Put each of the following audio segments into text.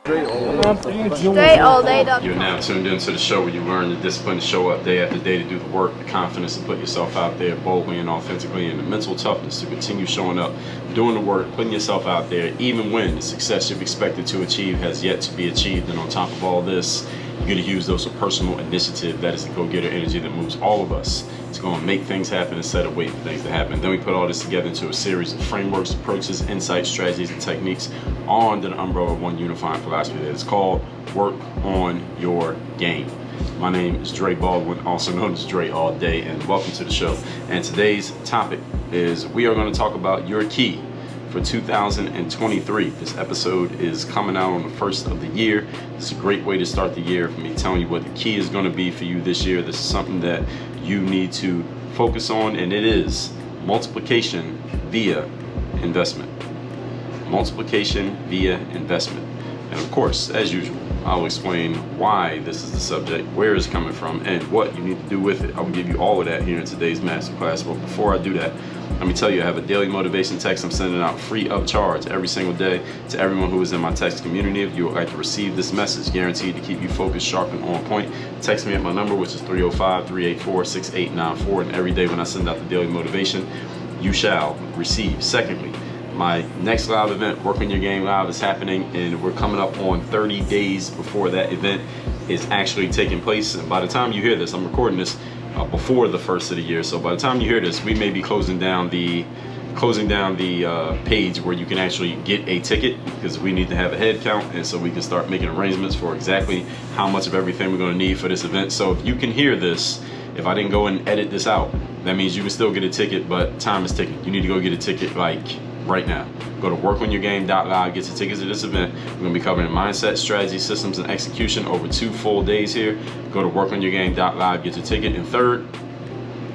Straight all day. You're now tuned into the show where you learn the discipline to show up day after day to do the work, the confidence to put yourself out there boldly and authentically, and the mental toughness to continue showing up, doing the work, putting yourself out there, even when the success you've expected to achieve has yet to be achieved. And on top of all this, you're going to use those with personal initiative. That is the go-getter energy that moves all of us. It's going to make things happen instead of waiting for things to happen. Then we put all this together into a series of frameworks, approaches, insights, strategies, and techniques all under the umbrella of one unifying philosophy that is called Work on Your Game. My name is Dre Baldwin, also known as Dre All Day, and welcome to the show. And today's topic is we are going to talk about your key for 2023. This episode is coming out on the first of the year. It's a great way to start the year for me telling you what the key is going to be for you this year. This is something that you need to focus on, and it is multiplication via investment. Multiplication via investment. And of course, as usual, I'll explain why this is the subject, where it's coming from, and what you need to do with it. I'll give you all of that here in today's masterclass. But before I do that, let me tell you, I have a daily motivation text I'm sending out free of charge every single day to everyone who is in my text community. If you would like to receive this message, guaranteed to keep you focused, sharp, and on point, text me at my number, which is 305-384-6894. And every day when I send out the daily motivation, you shall receive. Secondly, my next live event, Work on Your Game Live, is happening, and we're coming up on 30 days before that event is actually taking place. And by the time you hear this, I'm recording this before the first of the year, so by the time you hear this, we may be closing down the page where you can actually get a ticket, because we need to have a head count, and so we can start making arrangements for exactly how much of everything we're going to need for this event. So if you can hear this, if I didn't go and edit this out, that means you can still get a ticket, but time is ticking. You need to go get a ticket like right now. Go to workonyourgame.live, get your tickets to this event. We're going to be covering mindset, strategy, systems, and execution over 2 full days here. Go to workonyourgame.live, get your ticket. And third,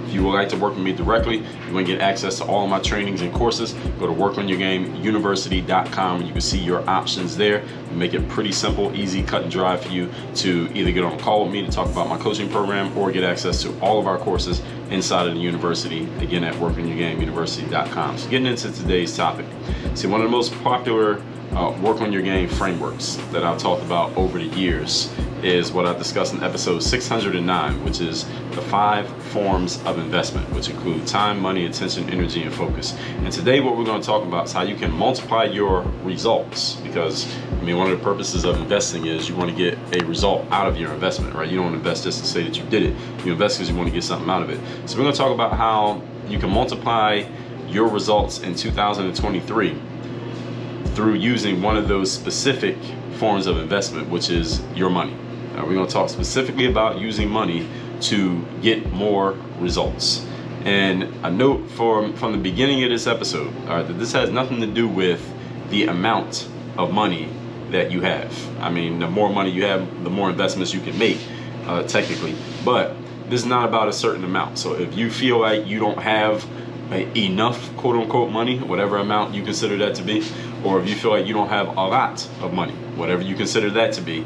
if you would like to work with me directly, you want to get access to all of my trainings and courses, go to workonyourgameuniversity.com, and you can see your options there. We make it pretty simple, easy, cut and dry for you to either get on a call with me to talk about my coaching program or get access to all of our courses inside of the university, again at workonyourgameuniversity.com. So getting into today's topic. See, one of the most popular work on your game frameworks that I've talked about over the years is what I discussed in episode 609, which is the 5 forms of investment, which include time, money, attention, energy, and focus. And today what we're going to talk about is how you can multiply your results, because one of the purposes of investing is you want to get a result out of your investment, right? You don't invest just to say that you did it. You invest because you want to get something out of it. So we're going to talk about how you can multiply your results in 2023 through using one of those specific forms of investment, which is your money. We're going to talk specifically about using money to get more results. And a note from the beginning of this episode, that this has nothing to do with the amount of money that you have. The more money you have, the more investments you can make, technically. But this is not about a certain amount. So if you feel like you don't have enough quote-unquote money, whatever amount you consider that to be, or if you feel like you don't have a lot of money, whatever you consider that to be,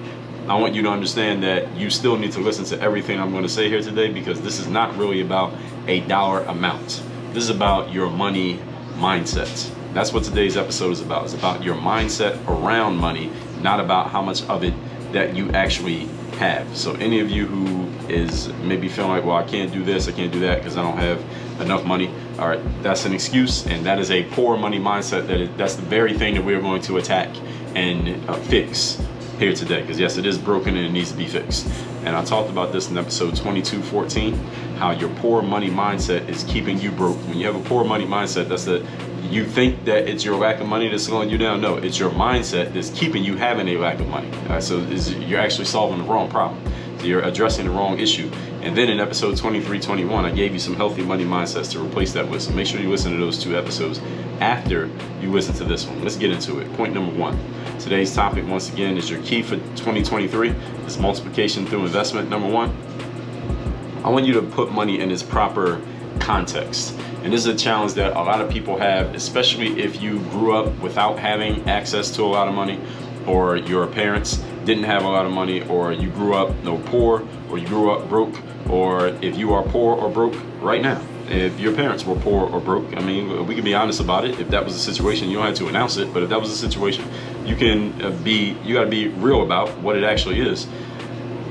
I want you to understand that you still need to listen to everything I'm going to say here today, because this is not really about a dollar amount. This is about your money mindset. That's what today's episode is about. It's about your mindset around money, not about how much of it that you actually have. So any of you who is maybe feeling like, well, I can't do this, I can't do that because I don't have enough money. All right, that's an excuse, and that is a poor money mindset. That's the very thing that we're going to attack and fix here today, because yes, it is broken and it needs to be fixed. And I talked about this in episode 2214, how your poor money mindset is keeping you broke. When you have a poor money mindset, you think that it's your lack of money that's slowing you down. No, it's your mindset that's keeping you having a lack of money. So you're actually solving the wrong problem. So you're addressing the wrong issue. And then in episode 2321, I gave you some healthy money mindsets to replace that with. So make sure you listen to those 2 episodes after you listen to this one. Let's get into it. Point number 1. Today's topic, once again, is your key for 2023. It's multiplication through investment. Number 1, I want you to put money in its proper context. And this is a challenge that a lot of people have, especially if you grew up without having access to a lot of money, or your parents didn't have a lot of money, or you grew up poor, or you grew up broke, or if you are poor or broke right now. If your parents were poor or broke, we can be honest about it. If that was the situation, you don't have to announce it, but if that was the situation, you gotta be real about what it actually is.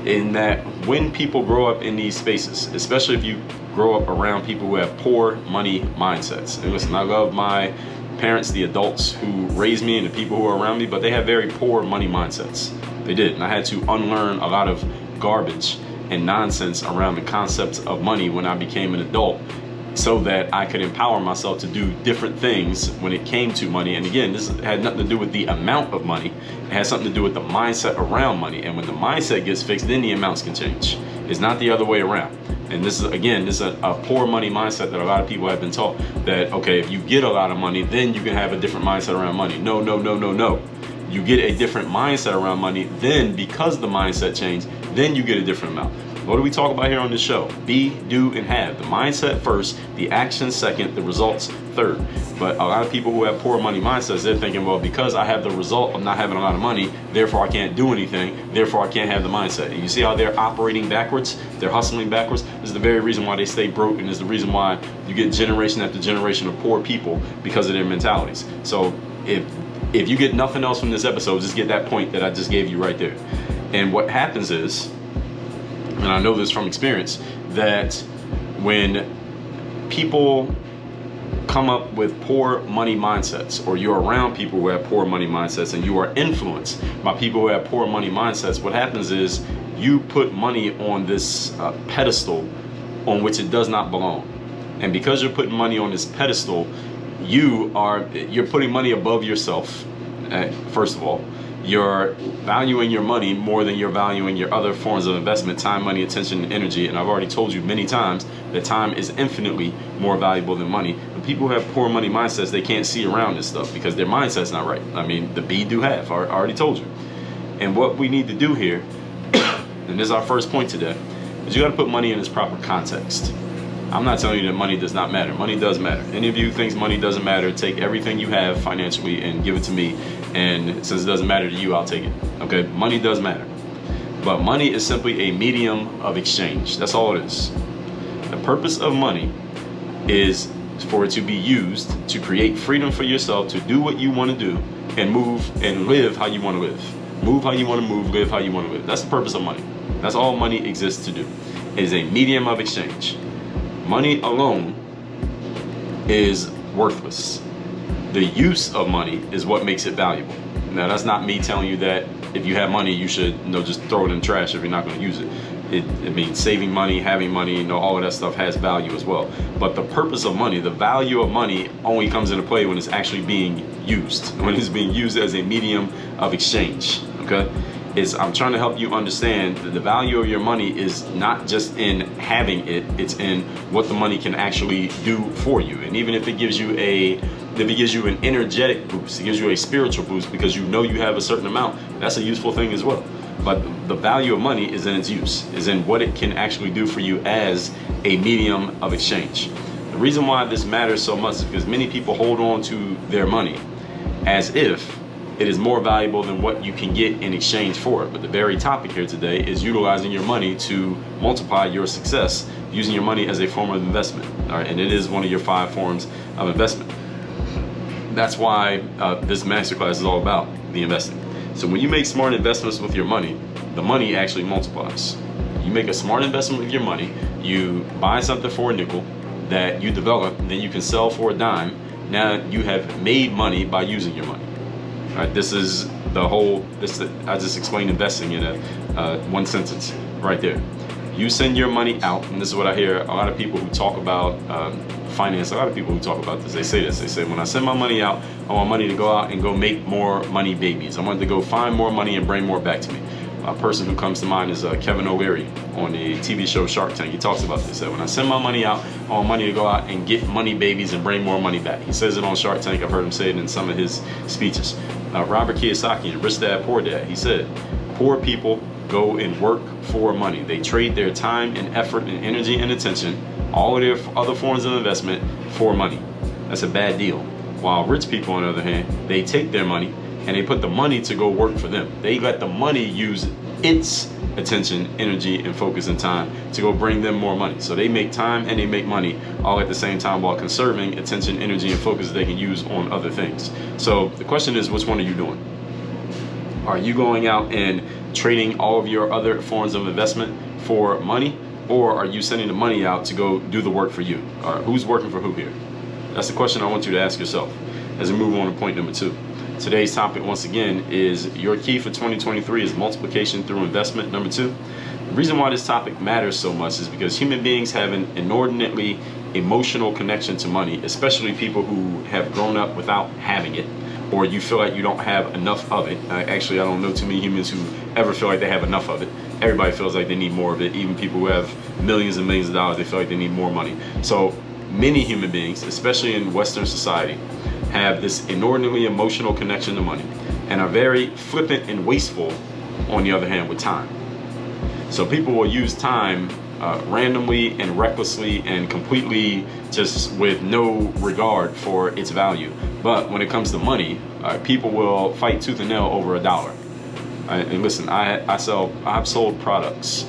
In that, when people grow up in these spaces, especially if you grow up around people who have poor money mindsets, and listen, I love my parents, the adults who raised me and the people who are around me, but they have very poor money mindsets. They did, and I had to unlearn a lot of garbage and nonsense around the concepts of money when I became an adult, so that I could empower myself to do different things when it came to money. And again, this had nothing to do with the amount of money. It has something to do with the mindset around money. And when the mindset gets fixed, then the amounts can change. It's not the other way around. And this is a poor money mindset that a lot of people have been taught, that, okay, if you get a lot of money, then you can have a different mindset around money. No. You get a different mindset around money, then because the mindset changed, then you get a different amount. What do we talk about here on this show? Be, do, and have. The mindset first, the action second, the results third. But a lot of people who have poor money mindsets, they're thinking, well, because I have the result of not having a lot of money, therefore I can't do anything, therefore I can't have the mindset. And you see how they're operating backwards? They're hustling backwards. This is the very reason why they stay broke, and is the reason why you get generation after generation of poor people, because of their mentalities. So if you get nothing else from this episode, just get that point that I just gave you right there. And what happens is, and I know this from experience, that when people come up with poor money mindsets, or you're around people who have poor money mindsets, and you are influenced by people who have poor money mindsets, what happens is you put money on this pedestal on which it does not belong. And because you're putting money on this pedestal, you're putting money above yourself. First of all, you're valuing your money more than you're valuing your other forms of investment: time, money, attention, and energy. And I've already told you many times that time is infinitely more valuable than money. And people who have poor money mindsets, they can't see around this stuff because their mindset's not right. I mean, the be, do, have. I already told you. And what we need to do here, and this is our first point today, is you got to put money in its proper context. I'm not telling you that money does not matter. Money does matter. Any of you thinks money doesn't matter, take everything you have financially and give it to me. And since it doesn't matter to you, I'll take it. Okay, money does matter. But money is simply a medium of exchange. That's all it is. The purpose of money is for it to be used to create freedom for yourself to do what you want to do and move and live how you want to live. Move how you want to move, live how you want to live. That's the purpose of money. That's all money exists to do. It is a medium of exchange. Money alone is worthless. The use of money is what makes it valuable. Now, that's not me telling you that if you have money, you should, just throw it in the trash if you're not going to use it. It means saving money, having money, all of that stuff has value as well. But the purpose of money, the value of money, only comes into play when it's actually being used, when it's being used as a medium of exchange. Okay? I'm trying to help you understand that the value of your money is not just in having it, it's in what the money can actually do for you. And even if it gives you an energetic boost, it gives you a spiritual boost because you have a certain amount, that's a useful thing as well. But the value of money is in its use, is in what it can actually do for you as a medium of exchange. The reason why this matters so much is because many people hold on to their money as if it is more valuable than what you can get in exchange for it. But the very topic here today is utilizing your money to multiply your success, using your money as a form of investment. All right, and it is one of your 5 forms of investment. That's why this masterclass is all about the investing. So when you make smart investments with your money, the money actually multiplies. You make a smart investment with your money, you buy something for a nickel that you develop, and then you can sell for a dime. Now you have made money by using your money. All right, this is I just explained investing in one sentence right there. You send your money out, and this is what I hear a lot of people who talk about finance, a lot of people who talk about this, they say this. They say, when I send my money out, I want money to go out and go make more money babies. I want to go find more money and bring more back to me. A person who comes to mind is Kevin O'Leary on the TV show Shark Tank. He talks about this. That when I send my money out, I want money to go out and get money babies and bring more money back. He says it on Shark Tank. I've heard him say it in some of his speeches. Robert Kiyosaki, in Rich Dad Poor Dad, he said, poor people go and work for money. They trade their time and effort and energy and attention, all of their other forms of investment, for money. That's a bad deal. While rich people, on the other hand, they take their money and they put the money to go work for them. They let the money use its attention, energy, and focus and time to go bring them more money. So they make time and they make money all at the same time while conserving attention, energy, and focus they can use on other things. So the question is, which one are you doing? Are you going out and trading all of your other forms of investment for money, or are you sending the money out to go do the work for you? Who's working for who here? That's the question I want you to ask yourself as we move on to point number 2. Today's topic, once again, is your key for 2023 is multiplication through investment. Number 2. The reason why this topic matters so much is because human beings have an inordinately emotional connection to money, especially people who have grown up without having it, or you feel like you don't have enough of it. Actually, I don't know too many humans who ever feel like they have enough of it. Everybody feels like they need more of it. Even people who have millions and millions of dollars, they feel like they need more money. So many human beings, especially in Western society, have this inordinately emotional connection to money and are very flippant and wasteful, on the other hand, with time. So people will use time randomly and recklessly and completely just with no regard for its value. But when it comes to money, people will fight tooth and nail over $1. And listen, I've sold products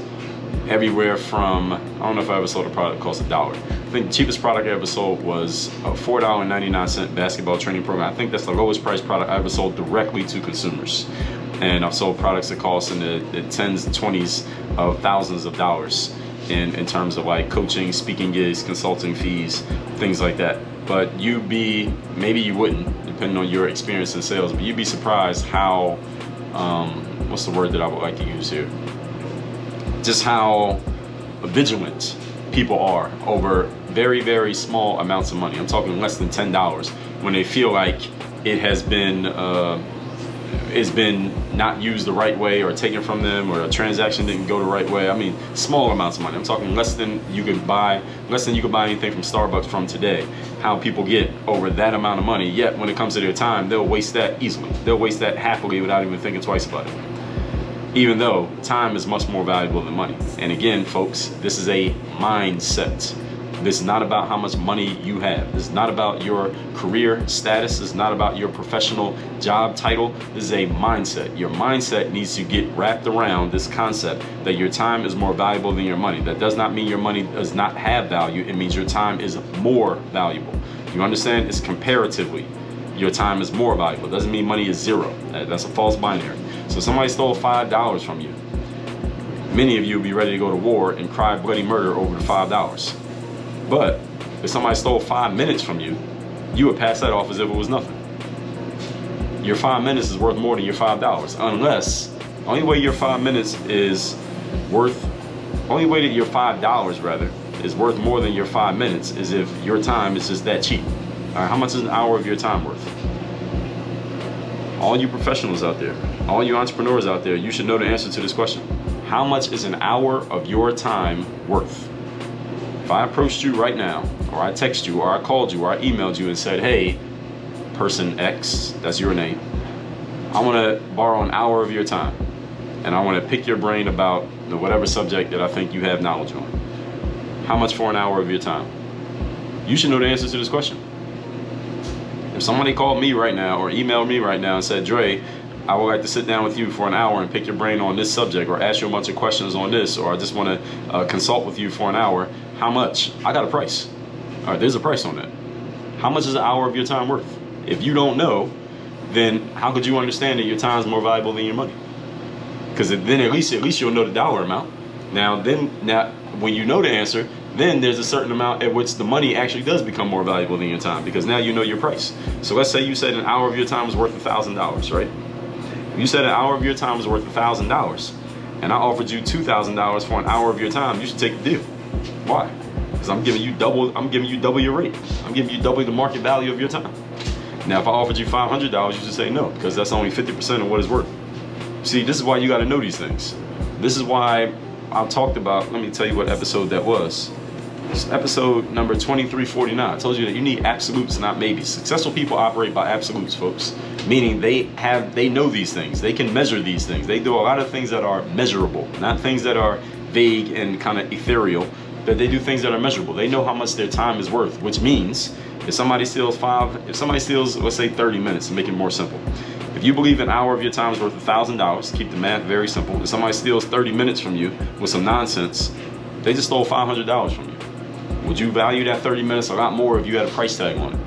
everywhere from, I don't know if I ever sold a product that cost $1. I think the cheapest product I ever sold was a $4.99 basketball training program. I think that's the lowest price product I ever sold directly to consumers. And I've sold products that cost in the tens and twenties of thousands of dollars in terms of like coaching, speaking gigs, consulting fees, things like that. But maybe you wouldn't, depending on your experience in sales, but you'd be surprised how, what's the word that I would like to use here? Just how vigilant people are over very, very small amounts of money. I'm talking less than $10 when they feel like it has been not used the right way or taken from them, or a transaction didn't go the right way. I mean, small amounts of money. I'm talking less than you could buy anything from Starbucks from today. How people get over that amount of money, yet when it comes to their time, they'll waste that easily. They'll waste that happily without even thinking twice about it. Even though time is much more valuable than money. And again, folks, this is a mindset. This is not about how much money you have. This is not about your career status. This is not about your professional job title. This is a mindset. Your mindset needs to get wrapped around this concept that your time is more valuable than your money. That does not mean your money does not have value. It means your time is more valuable. You understand? It's comparatively. Your time is more valuable. It doesn't mean money is zero. That's a false binary. So somebody stole $5 from you. Many of you will be ready to go to war and cry bloody murder over the $5. But if somebody stole 5 minutes from you, you would pass that off as if it was nothing. Your 5 minutes is worth more than your $5, unless the only way your 5 minutes is worth, only way that your $5 rather is worth more than your 5 minutes is if your time is just that cheap. All right, how much is an hour of your time worth? All you professionals out there, all you entrepreneurs out there, you should know the answer to this question. How much is an hour of your time worth? If I approached you right now, or I text you, or I called you, or I emailed you and said, hey, person X, that's your name, I want to borrow an hour of your time, and I want to pick your brain about whatever subject that I think you have knowledge on. How much for an hour of your time? You should know the answer to this question. If somebody called me right now or emailed me right now and said, Dre, I would like to sit down with you for an hour and pick your brain on this subject, or ask you a bunch of questions on this, or I just want to consult with you for an hour, how much? I got a price. All right, there's a price on that. How much is an hour of your time worth? If you don't know, then how could you understand that your time is more valuable than your money? Because then at least you'll know the dollar amount. Now when you know the answer, then there's a certain amount at which the money actually does become more valuable than your time, because now you know your price. So let's say you said an hour of your time is worth $1,000, right? If you said an hour of your time is worth $1,000, and I offered you $2,000 for an hour of your time, you should take the deal. Why? Because I'm giving you double your rate. I'm giving you double the market value of your time. Now, if I offered you $500, you should say no, because that's only 50% of what it's worth. See, this is why you got to know these things. This is why I talked about, let me tell you what episode that was. It's episode number 2349. I told you that you need absolutes, not maybes. Successful people operate by absolutes, folks. Meaning they know these things. They can measure these things. They do a lot of things that are measurable, not things that are vague and kind of ethereal. That they do things that are measurable. They know how much their time is worth, which means if somebody steals, let's say 30 minutes, to make it more simple. If you believe an hour of your time is worth $1,000, keep the math very simple. If somebody steals 30 minutes from you with some nonsense, they just stole $500 from you. Would you value that 30 minutes a lot more if you had a price tag on it?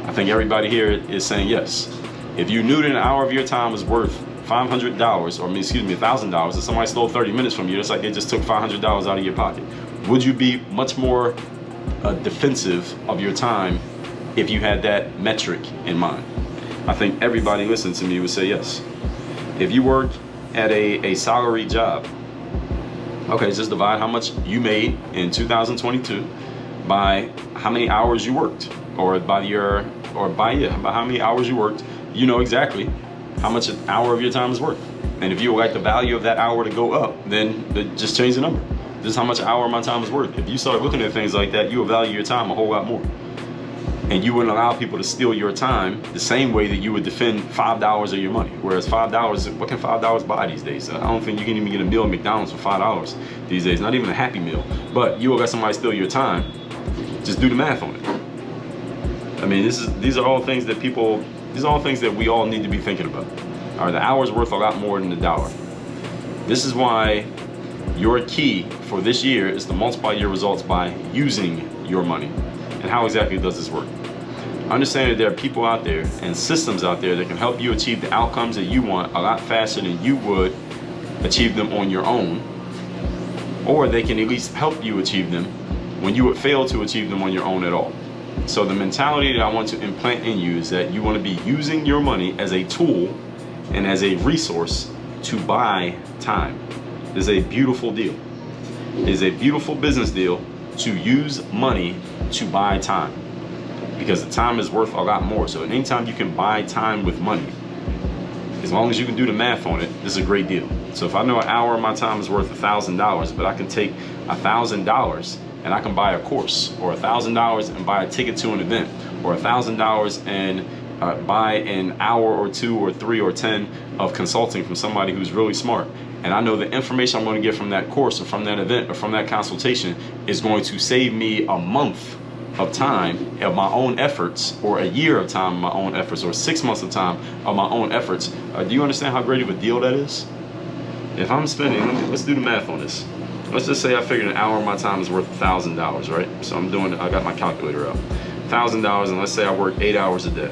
I think everybody here is saying yes. If you knew that an hour of your time was worth $500, or excuse me, $1,000, and somebody stole 30 minutes from you, it's like they just took $500 out of your pocket. Would you be much more defensive of your time if you had that metric in mind? I think everybody listening to me would say yes. If you work at a salary job, okay, just divide how much you made in 2022 by how many hours you worked, or by how many hours you worked. You know exactly how much an hour of your time is worth. And if you would like the value of that hour to go up, then just change the number. This is how much an hour of my time is worth. If you start looking at things like that, you will value your time a whole lot more. And you wouldn't allow people to steal your time the same way that you would defend $5 of your money. Whereas $5, what can $5 buy these days? I don't think you can even get a meal at McDonald's for $5 these days, not even a Happy Meal. But you will let somebody steal your time, just do the math on it. I mean, these are all things that we all need to be thinking about. All right, the hour's worth a lot more than the dollar. This is why your key for this year is to multiply your results by using your money. And how exactly does this work? Understand that there are people out there and systems out there that can help you achieve the outcomes that you want a lot faster than you would achieve them on your own, or they can at least help you achieve them when you would fail to achieve them on your own at all. So the mentality that I want to implant in you is that you want to be using your money as a tool and as a resource to buy time. It is a beautiful deal. It is a beautiful business deal to use money to buy time, because the time is worth a lot more. So anytime you can buy time with money, as long as you can do the math on it, this is a great deal. So if I know an hour of my time is worth $1,000, but I can take $1,000 and I can buy a course, or $1,000 and buy a ticket to an event, or $1,000 and buy an hour or 2 or 3 or 10 of consulting from somebody who's really smart. And I know the information I'm going to get from that course or from that event or from that consultation is going to save me a month of time of my own efforts, or a year of time of my own efforts, or 6 months of time of my own efforts. Do you understand how great of a deal that is? If I'm spending, let's do the math on this. Let's just say I figured an hour of my time is worth $1,000, right? So I got my calculator out. $1,000, and let's say I work 8 hours a day.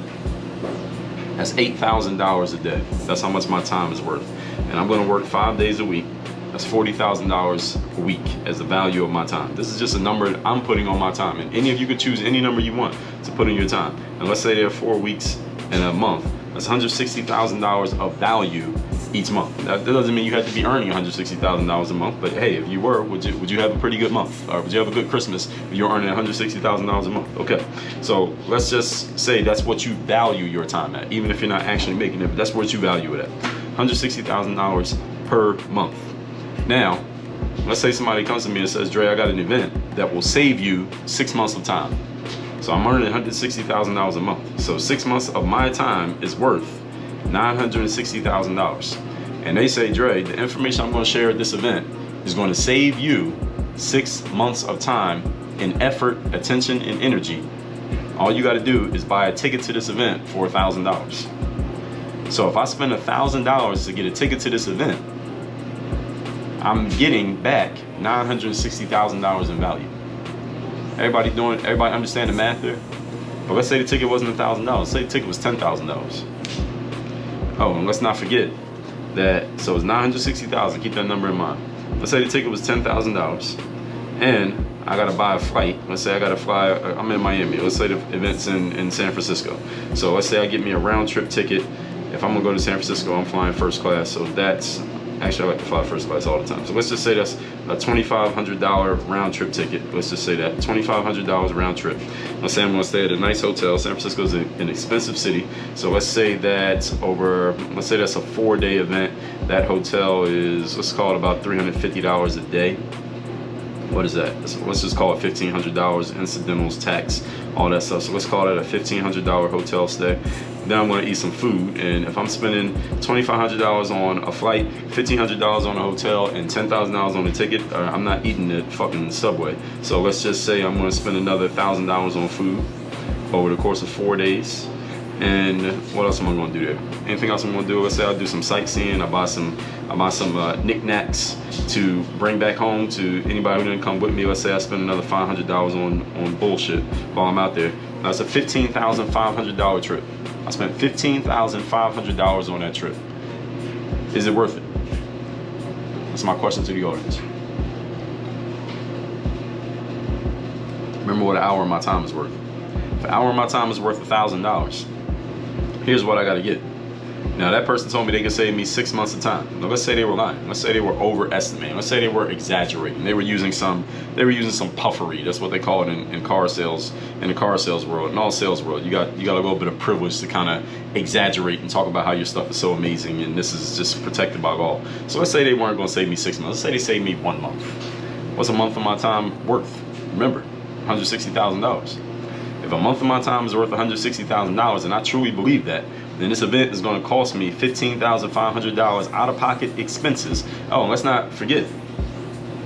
That's $8,000 a day. That's how much my time is worth. And I'm going to work 5 days a week. That's $40,000 a week as the value of my time. This is just a number that I'm putting on my time. And any of you could choose any number you want to put in your time. And let's say there are 4 weeks in a month. That's $160,000 of value each month. That doesn't mean you have to be earning $160,000 a month, but hey, if you were, would you have a pretty good month? Or would you have a good Christmas if you're earning $160,000 a month? Okay, so let's just say that's what you value your time at, even if you're not actually making it, but that's what you value it at. $160,000 per month. Now, let's say somebody comes to me and says, Dre, I got an event that will save you 6 months of time. So I'm earning $160,000 a month. So 6 months of my time is worth $960,000. And they say, Dre, the information I'm going to share at this event is going to save you 6 months of time in effort, attention, and energy. All you got to do is buy a ticket to this event for $1,000. So if I spend $1,000 to get a ticket to this event, I'm getting back $960,000 in value. Everybody understand the math there? But let's say the ticket wasn't $1,000. Let's say the ticket was $10,000. Oh, and let's not forget that, so it's $960,000, keep that number in mind. Let's say the ticket was $10,000 and I gotta buy a flight. Let's say I gotta fly, I'm in Miami. Let's say the event's in San Francisco. So let's say I get me a round trip ticket. If I'm gonna go to San Francisco, I'm flying first class. So that's, actually I like to fly first class all the time. So let's just say that's a $2,500 round trip ticket. Let's just say that, $2,500 round trip. Let's say I'm gonna stay at a nice hotel. San Francisco is an expensive city. So let's say that's a 4-day event. That hotel is, let's call it about $350 a day. What is that? So let's just call it $1,500, incidentals, tax, all that stuff. So let's call it a $1,500 hotel stay. Then I'm gonna eat some food, and if I'm spending $2,500 on a flight, $1,500 on a hotel, and $10,000 on a ticket, I'm not eating at fucking Subway. So let's just say I'm gonna spend another $1,000 on food over the course of 4 days. And what else am I gonna do there? Anything else I'm gonna do? Let's say I'll do some sightseeing. I buy some knickknacks to bring back home to anybody who didn't come with me. Let's say I spend another $500 on bullshit while I'm out there. That's a $15,500 trip. I spent $15,500 on that trip. Is it worth it? That's my question to the audience. Remember what an hour of my time is worth. If an hour of my time is worth $1,000, here's what I got to get. Now that person told me they could save me 6 months of time. Now let's say they were lying. Let's say they were overestimating. Let's say they were exaggerating. They were using some puffery. That's what they call it in car sales, in the car sales world, in all sales world. You got a little bit of privilege to kind of exaggerate and talk about how your stuff is so amazing and this is just protected by law. So let's say they weren't going to save me 6 months. Let's say they saved me 1 month. What's a month of my time worth? Remember, $160,000. If a month of my time is worth $160,000, and I truly believe that, then this event is going to cost me $15,500 out-of-pocket expenses. Oh, and let's not forget,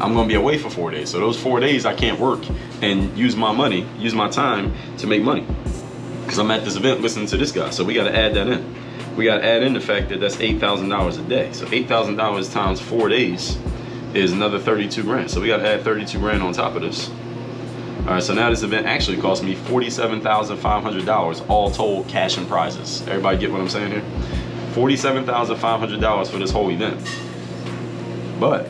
I'm going to be away for 4 days. So those 4 days I can't work and use my money, use my time to make money, because I'm at this event listening to this guy. So we got to add that in. We got to add in the fact that that's $8,000 a day. So $8,000 times 4 days is another 32 grand. So we got to add 32 grand on top of this. All right, so now this event actually cost me $47,500 all told, cash and prizes. Everybody get what I'm saying here? $47,500 for this whole event. But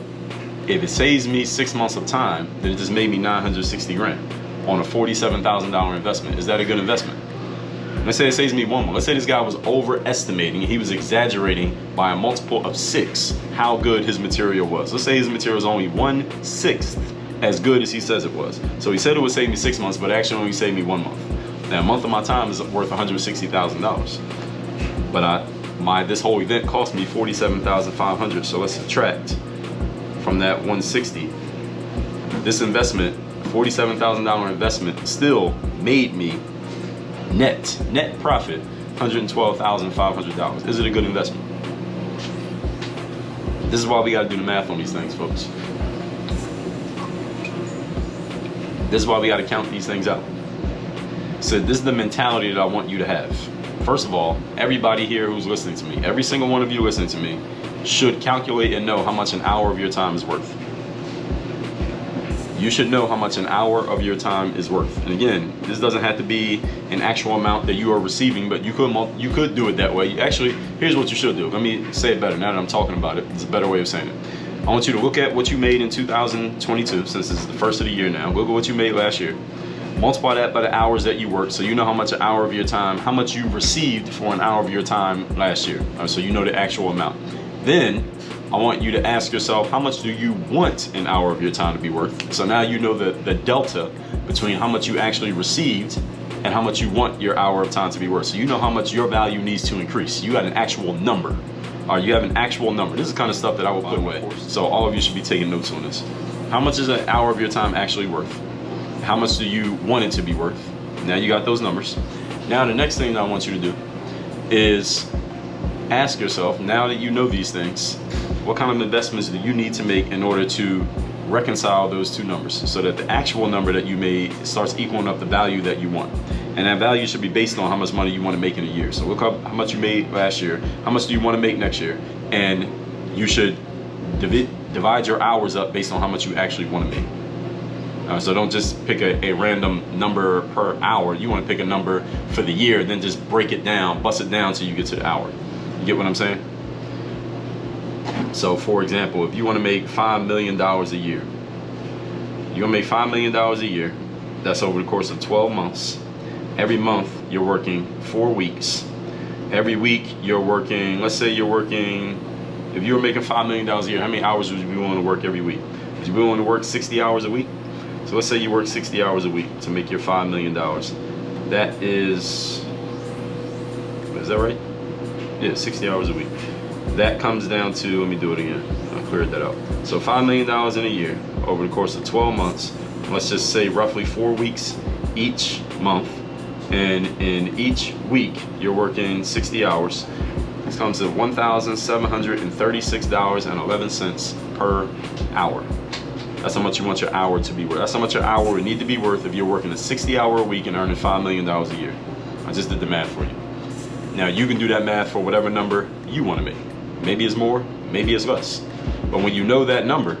if it saves me 6 months of time, then it just made me 960 grand on a $47,000 investment. Is that a good investment? Let's say it saves me 1 month. Let's say this guy was overestimating. He was exaggerating by a multiple of 6 how good his material was. Let's say his material is only 1/6 as good as he says it was. So he said it would save me 6 months, but actually only saved me 1 month. Now a month of my time is worth $160,000. But this whole event cost me $47,500. So let's subtract from that 160. This investment, $47,000 investment, still made me net profit $112,500. Is it a good investment? This is why we got to do the math on these things, folks. This is why we got to count these things out. So this is the mentality that I want you to have. First of all, everybody here who's listening to me, every single one of you listening to me, should calculate and know how much an hour of your time is worth. You should know how much an hour of your time is worth. And again, this doesn't have to be an actual amount that you are receiving, but you could do it that way. Actually, here's what you should do. Let me say it better now that I'm talking about it. It's a better way of saying it. I want you to look at what you made in 2022, since this is the first of the year now. Look at what you made last year. Multiply that by the hours that you worked, so you know how much an hour of your time, how much you received for an hour of your time last year. So you know the actual amount. Then I want you to ask yourself, how much do you want an hour of your time to be worth? So now you know the delta between how much you actually received and how much you want your hour of time to be worth. So you know how much your value needs to increase. You got an actual number. Or you have an actual number. This is the kind of stuff that I will put away. So all of you should be taking notes on this. How much is an hour of your time actually worth? How much do you want it to be worth? Now you got those numbers. Now the next thing that I want you to do is ask yourself, now that you know these things, what kind of investments do you need to make in order to reconcile those two numbers so that the actual number that you made starts equaling up the value that you want. And that value should be based on how much money you want to make in a year. So look up how much you made last year, how much do you want to make next year, and you should divide your hours up based on how much you actually want to make. So don't just pick a random number per hour. You want to pick a number for the year, then just break it down, bust it down till you get to the hour. You get what I'm saying? So for example, if you want to make $5 million a year, you're going to make $5 million a year. That's over the course of 12 months. Every month you're working 4 weeks. Every week you're working, let's say you're working, if you were making $5 million a year, how many hours would you be willing to work every week? Would you be willing to work 60 hours a week? So let's say you work 60 hours a week to make your $5 million. That is that right? Yeah, 60 hours a week. That comes down to, let me do it again. I cleared that out. So $5 million in a year over the course of 12 months. Let's just say roughly 4 weeks each month. And in each week, you're working 60 hours. This comes to $1,736.11 per hour. That's how much you want your hour to be worth. That's how much your hour would need to be worth if you're working a 60-hour a week and earning $5 million a year. I just did the math for you. Now you can do that math for whatever number you want to make. Maybe it's more, maybe it's less. But when you know that number,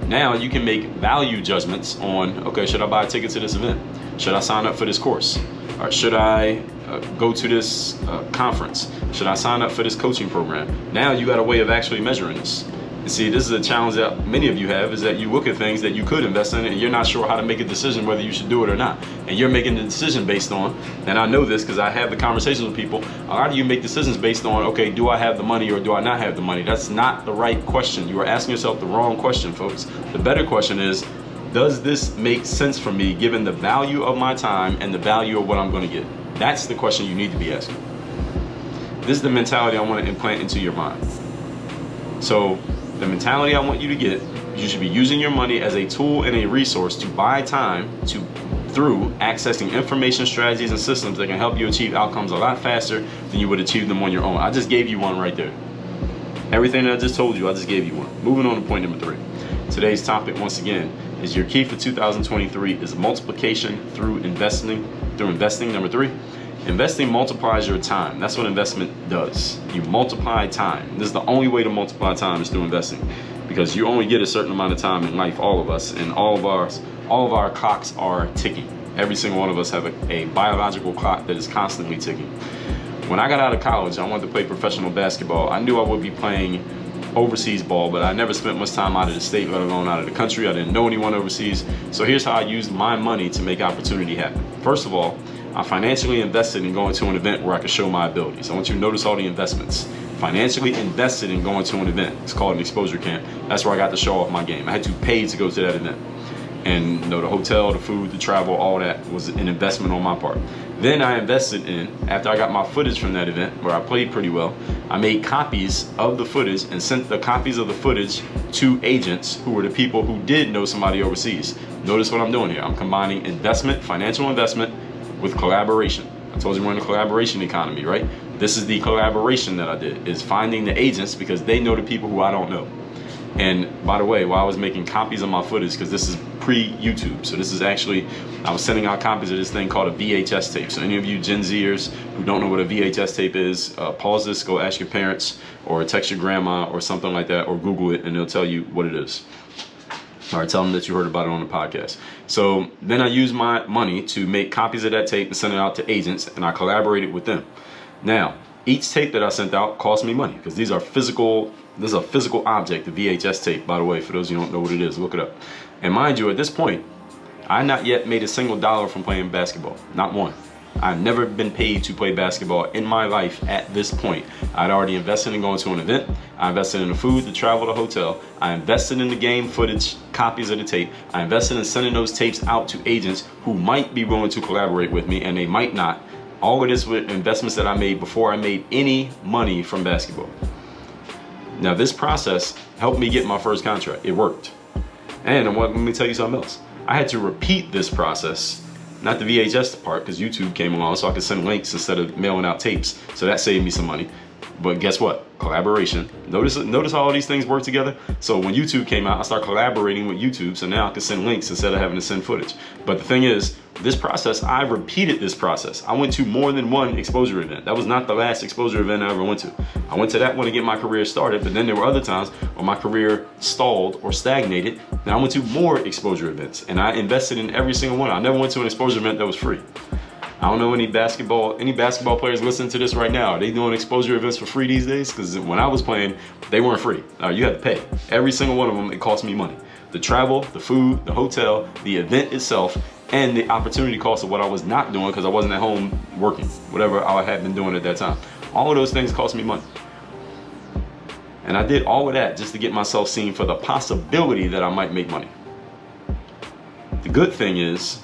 now you can make value judgments on, okay, should I buy a ticket to this event? Should I sign up for this course? Or should I go to this conference? Should I sign up for this coaching program? Now you got a way of actually measuring this. And see, this is a challenge that many of you have, is that you look at things that you could invest in and you're not sure how to make a decision whether you should do it or not. And you're making the decision based on, and I know this because I have the conversations with people, a lot of you make decisions based on, okay, do I have the money or do I not have the money? That's not the right question. You are asking yourself the wrong question, folks. The better question is, does this make sense for me given the value of my time and the value of what I'm going to get? That's the question you need to be asking. This is the mentality I want to implant into your mind. So the mentality I want you to get, you should be using your money as a tool and a resource to buy time through accessing information, strategies, and systems that can help you achieve outcomes a lot faster than you would achieve them on your own. I just gave you one right there. Everything that I just told you, I just gave you one. Moving on to point number 3. Today's topic, once again, is your key for 2023 is multiplication through investing. Number 3. Investing multiplies your time. That's what investment does. You multiply time. This is the only way to multiply time is through investing, because you only get a certain amount of time in life, all of us, and all of our clocks are ticking. Every single one of us have a biological clock that is constantly ticking. When I got out of college, I wanted to play professional basketball. I knew I would be playing overseas ball, but I never spent much time out of the state, let alone out of the country. I didn't know anyone overseas. So here's how I used my money to make opportunity happen. First of all, I financially invested in going to an event where I could show my abilities. I want you to notice all the investments. Financially invested in going to an event. It's called an exposure camp. That's where I got to show off my game. I had to pay to go to that event. And the hotel, the food, the travel, all that was an investment on my part. Then I invested in, after I got my footage from that event where I played pretty well, I made copies of the footage and sent the copies of the footage to agents who were the people who did know somebody overseas. Notice what I'm doing here. I'm combining investment, financial investment, with collaboration. I told you we're in a collaboration economy, right? This is the collaboration that I did, is finding the agents because they know the people who I don't know. And by the way, while I was making copies of my footage, because this is pre-YouTube, so this is actually, I was sending out copies of this thing called a VHS tape. So any of you Gen Zers who don't know what a VHS tape is, pause this, go ask your parents, or text your grandma, or something like that, or Google it, and they'll tell you what it is. All right, tell them that you heard about it on the podcast. So then I used my money to make copies of that tape and send it out to agents, and I collaborated with them. Now, each tape that I sent out cost me money because these are physical. This is a physical object, the VHS tape, by the way, for those of you who don't know what it is, look it up. And mind you, at this point, I not yet made a single dollar from playing basketball, not one. I've never been paid to play basketball in my life at this point. I'd already invested in going to an event. I invested in the food, the travel, the hotel. I invested in the game footage, copies of the tape. I invested in sending those tapes out to agents who might be willing to collaborate with me, and they might not. All of this with investments that I made before I made any money from basketball. Now this process helped me get my first contract. It worked. And let me tell you something else. I had to repeat this process, not the VHS part, because YouTube came along so I could send links instead of mailing out tapes. So that saved me some money. But guess what? Collaboration. Notice how all these things work together? So when YouTube came out, I started collaborating with YouTube, so now I can send links instead of having to send footage. But the thing is, this process, I repeated this process. I went to more than one exposure event. That was not the last exposure event I ever went to. I went to that one to get my career started, but then there were other times where my career stalled or stagnated, and I went to more exposure events, and I invested in every single one. I never went to an exposure event that was free. I don't know any basketball players listening to this right now. Are they doing exposure events for free these days? Because when I was playing, they weren't free. You had to pay. Every single one of them, it cost me money. The travel, the food, the hotel, the event itself, and the opportunity cost of what I was not doing because I wasn't at home working, whatever I had been doing at that time. All of those things cost me money. And I did all of that just to get myself seen for the possibility that I might make money. The good thing is,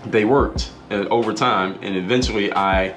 they worked over time, and eventually I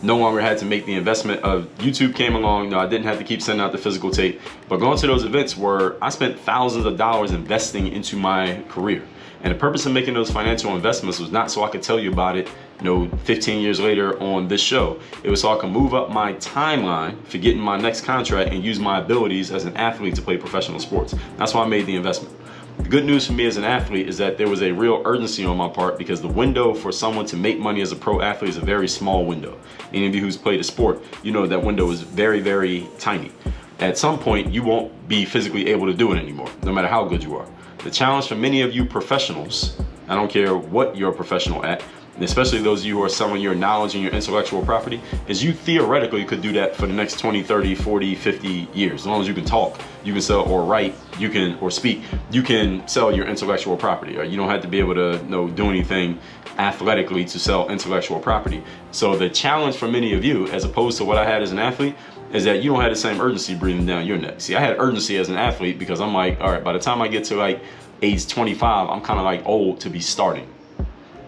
no longer had to make the investment of YouTube came along. No, I didn't have to keep sending out the physical tape, but going to those events where I spent thousands of dollars investing into my career. And the purpose of making those financial investments was not so I could tell you about it, 15 years later on this show. It was so I could move up my timeline for getting my next contract and use my abilities as an athlete to play professional sports. That's why I made the investment. The good news for me as an athlete is that there was a real urgency on my part because the window for someone to make money as a pro athlete is a very small window. Any of you who's played a sport, you know that window is very, very tiny. At some point, you won't be physically able to do it anymore, no matter how good you are. The challenge for many of you professionals, I don't care what you're a professional at, especially those of you who are selling your knowledge and your intellectual property, is you theoretically could do that for the next 20, 30, 40, 50 years. As long as you can talk, you can sell or write, you can, or speak, you can sell your intellectual property. Or you don't have to be able to do anything athletically to sell intellectual property. So the challenge for many of you, as opposed to what I had as an athlete, is that you don't have the same urgency breathing down your neck. See, I had urgency as an athlete because I'm like, all right, by the time I get to like age 25, I'm kind of like old to be starting.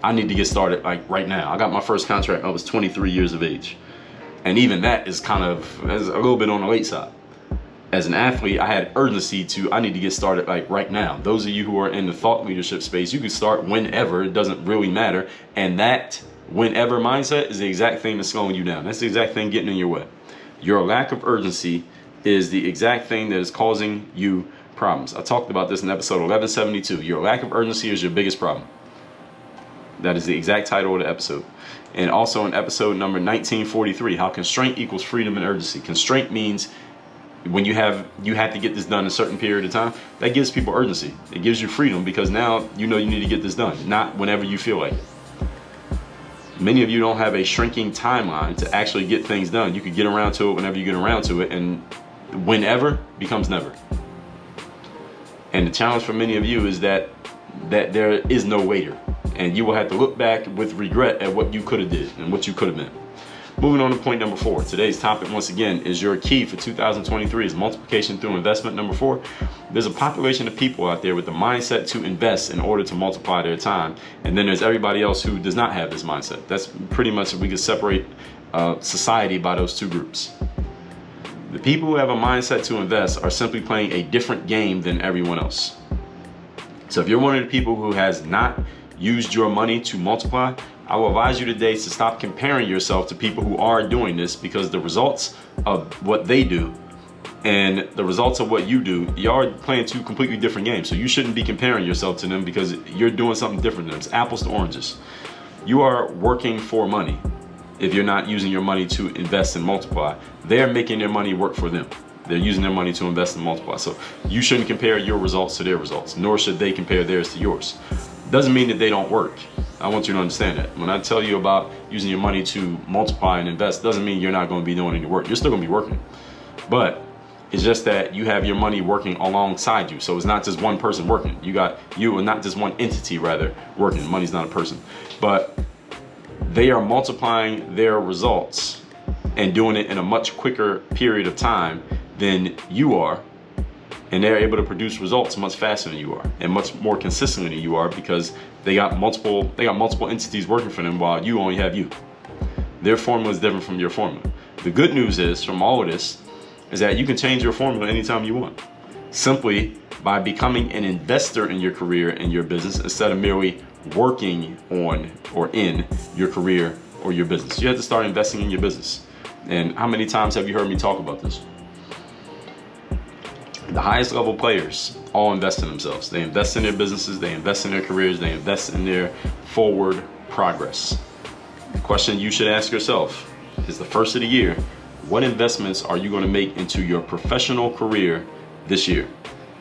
I need to get started like right now. I got my first contract when I was 23 years of age. And even that is kind of a little bit on the late side. As an athlete, I had urgency to, I need to get started like right now. Those of you who are in the thought leadership space, you can start whenever, it doesn't really matter. And that whenever mindset is the exact thing that's slowing you down. That's the exact thing getting in your way. Your lack of urgency is the exact thing that is causing you problems. I talked about this in episode 1172. Your lack of urgency is your biggest problem. That is the exact title of the episode. And also in episode number 1943, how constraint equals freedom and urgency. Constraint means when you have to get this done in a certain period of time. That gives people urgency. It gives you freedom because now you know you need to get this done, not whenever you feel like it. Many of you don't have a shrinking timeline to actually get things done. You could get around to it whenever you get around to it, and whenever becomes never. And the challenge for many of you is that there is no waiter. And you will have to look back with regret at what you could have did and what you could have been. Moving on to point number 4. Today's topic, once again, is your key for 2023 is multiplication through investment. Number 4, there's a population of people out there with the mindset to invest in order to multiply their time. And then there's everybody else who does not have this mindset. That's pretty much, we could separate society by those two groups. The people who have a mindset to invest are simply playing a different game than everyone else. So if you're one of the people who has not used your money to multiply, I will advise you today to stop comparing yourself to people who are doing this, because the results of what they do and the results of what you do, you are playing two completely different games. So you shouldn't be comparing yourself to them because you're doing something different than them. It's apples to oranges. You are working for money if you're not using your money to invest and multiply. They're making their money work for them. They're using their money to invest and multiply. So you shouldn't compare your results to their results, nor should they compare theirs to yours. Doesn't mean that they don't work. I want you to understand that. When I tell you about using your money to multiply and invest, doesn't mean you're not going to be doing any work. You're still going to be working. But it's just that you have your money working alongside you. So it's not just one person working. You got you, and not just one entity rather working. Money's not a person. But they are multiplying their results and doing it in a much quicker period of time than you are. And they're able to produce results much faster than you are and much more consistently than you are, because they got multiple entities working for them while you only have you. Their formula is different from your formula. The good news is from all of this is that you can change your formula anytime you want, simply by becoming an investor in your career and your business instead of merely working on or in your career or your business. You have to start investing in your business. And how many times have you heard me talk about this? The highest level players all invest in themselves. They invest in their businesses, they invest in their careers, they invest in their forward progress. The question you should ask yourself is, the first of the year, what investments are you going to make into your professional career this year?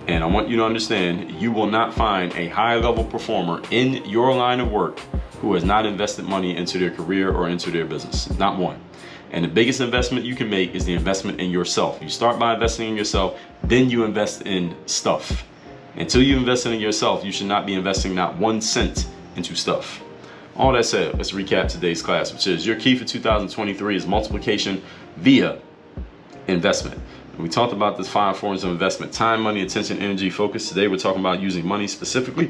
And I want you to understand, you will not find a high level performer in your line of work who has not invested money into their career or into their business. Not one. And the biggest investment you can make is the investment in yourself. You start by investing in yourself, then you invest in stuff. Until you invest in yourself, you should not be investing not 1 cent into stuff. All that said, let's recap today's class, which is your key for 2023 is multiplication via investment. And we talked about the 5 forms of investment: time, money, attention, energy, focus. Today we're talking about using money specifically,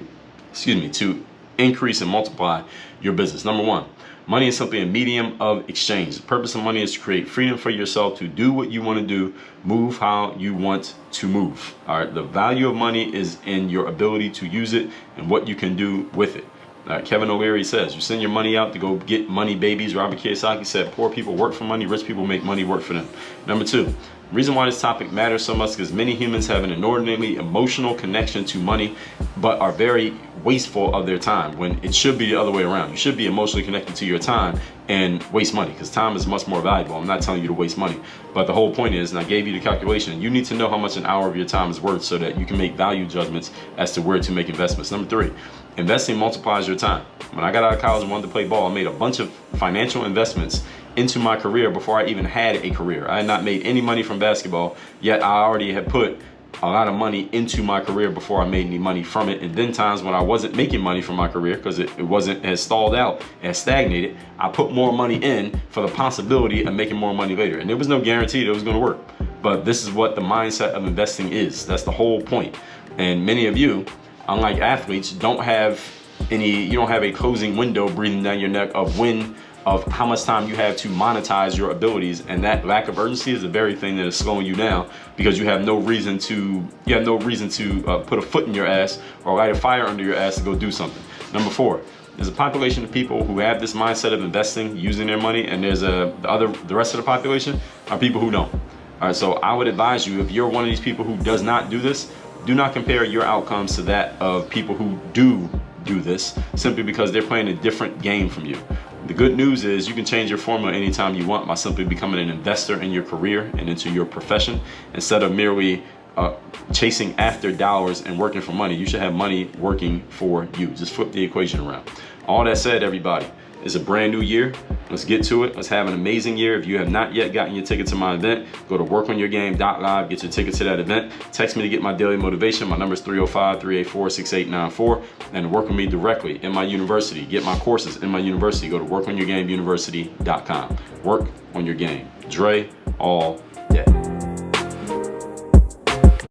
to increase and multiply your business. Number 1, money is simply a medium of exchange. The purpose of money is to create freedom for yourself to do what you want to do, move how you want to move. All right, the value of money is in your ability to use it and what you can do with it. Kevin O'Leary says, you send your money out to go get money babies. Robert Kiyosaki said, poor people work for money, rich people make money work for them. Number 2, the reason why this topic matters so much is because many humans have an inordinately emotional connection to money, but are very wasteful of their time, when it should be the other way around. You should be emotionally connected to your time and waste money, because time is much more valuable. I'm not telling you to waste money, but the whole point is, and I gave you the calculation, you need to know how much an hour of your time is worth so that you can make value judgments as to where to make investments. Number 3, investing multiplies your time. When I got out of college and wanted to play ball, I made a bunch of financial investments into my career before I even had a career. I had not made any money from basketball, yet I already had put a lot of money into my career before I made any money from it. And then times when I wasn't making money from my career because it wasn't as stalled out, as stagnated, I put more money in for the possibility of making more money later. And there was no guarantee that it was going to work. But this is what the mindset of investing is. That's the whole point. And many of you, unlike athletes, you don't have a closing window breathing down your neck of how much time you have to monetize your abilities, and that lack of urgency is the very thing that is slowing you down, because you have no reason to put a foot in your ass or light a fire under your ass to go do something. Number 4, there's a population of people who have this mindset of investing, using their money, and there's the rest of the population are people who don't. All right, so I would advise you, if you're one of these people who does not do this, do not compare your outcomes to that of people who do this, simply because they're playing a different game from you. The good news is you can change your formula anytime you want by simply becoming an investor in your career and into your profession. Instead of merely chasing after dollars and working for money, you should have money working for you. Just flip the equation around. All that said, everybody, it's a brand new year. Let's get to it. Let's have an amazing year. If you have not yet gotten your ticket to my event, go to workonyourgame.live, get your ticket to that event. Text me to get my daily motivation. My number is 305-384-6894. And work with me directly in my university. Get my courses in my university. Go to workonyourgameuniversity.com. Work on your game. Dre all day.